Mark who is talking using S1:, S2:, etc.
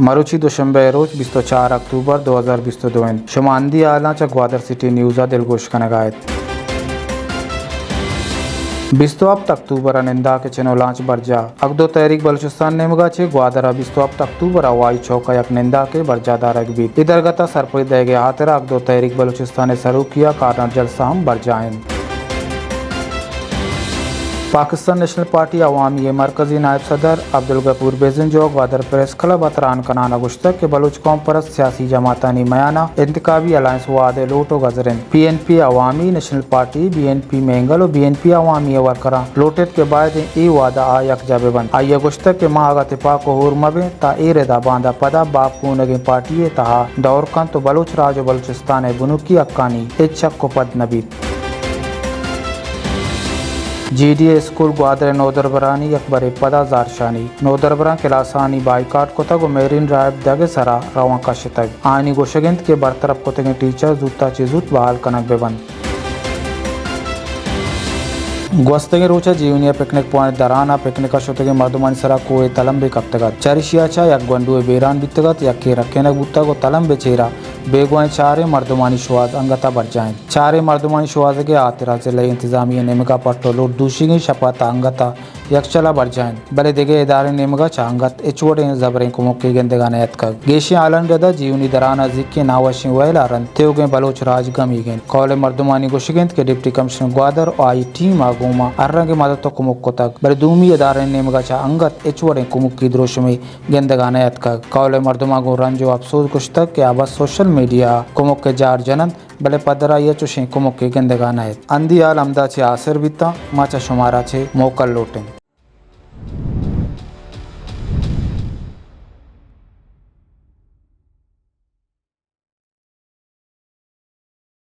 S1: मरुची दोशंबे रोज 24 अक्टूबर 2022 शुमानदी आलांच्या Gwadar city न्यूज़ा दिलगोश कनगायत 27 अक्टूबर निंदा के चनोलांच बरजा अगदो तहरीक बलूचिस्तान नेमगा छे ग्वादरा 27 अक्टूबर हवाई चौका यक निंदा के बरजा दारक भी इधर गता सरपई देगे हाथरा अगदो तहरीक बलूचिस्तान ने सरू किया कारनर जलसा हम बरजाएं। पाकिस्तान नेशनल पार्टी अवामी मरकजी नायब सदर अब्दुल गफूर बेजनजो ग्वादर प्रेस क्लब अतरान कनाना गुश्तक के बलूच कौम परस्त सियासी जमातानी मयाना इंतकाबी अलायंस वादे लोटो गजरन PNP अवामी नेशनल पार्टी BNP मेंगल और BNP अवामी वर्करा लोटेट के बाद ई वादा आ यक जाबे बन आइया गुश्तक के मागा तिपा को हुर मबे ता ए रेदा बांदा पदा बाप कूनगे पार्टी तहा दौर कन तो बलूच राज बलूचिस्तान बुनुकी अक्कानी इच्छक को पद नबीत GDA स्कूल ग्वादर नौदरबरानी अकबर पदा जारशानी नौदरबरा क्लासानी बाइकाट को तक मेरिन रायब दगे सरा रवा का शितग आनी गोशगिंत के बरतरफ को तक टीचर जूता चिजुत बहाल कनक बेबन गोस्तगे रोचा जीवनिया पिकनिक पॉइंट दराना पिकनिक शोतगे मर्दमानी सरा कोए तलम बे कप्तगत चरिशियाचा यक गंडुए बेरान बितगत यक के रखेनक बुत्ता को तलम बेचेरा बेगोए चारे मर्दमानी शुआज अंगता बर जाएं चारे मर्दमानी शुआज के आतिरा जिले इंतजामिया नेमगा पट्टोलो दूसरी शपथ अंगता यक्षला बर जाएं बले देगे इदारे नेमगा चांगत एचवडे जबरे को मुक्के गेंदेगा नयत का गेशी आलन गदा जीवनी दराना जिक्के नावशी वैलारन तेवगे बलोच राज गमीगें कौले मर्दमानी गोशिगेंत के डिप्टी कमिश्नर ग्वादर और आई टीम आगोमा अर्रंगे मदद तो कुमुक्को तक बले दूमी इदारे नेमगा चा अंगत एचवडे कुमुक्की द्रोश में गेंदेगा नयत का कौले मर्दमा गो रंजो अफसोस कुश्तक के आवाज सोशल मीडिया कुमुक्के जार जनन बले पदरा ये चुशे कुमुक्के गेंदेगा नयत अंदी आल अमदा छे आसर बिता माचा शुमारा छे मोकल लोटें।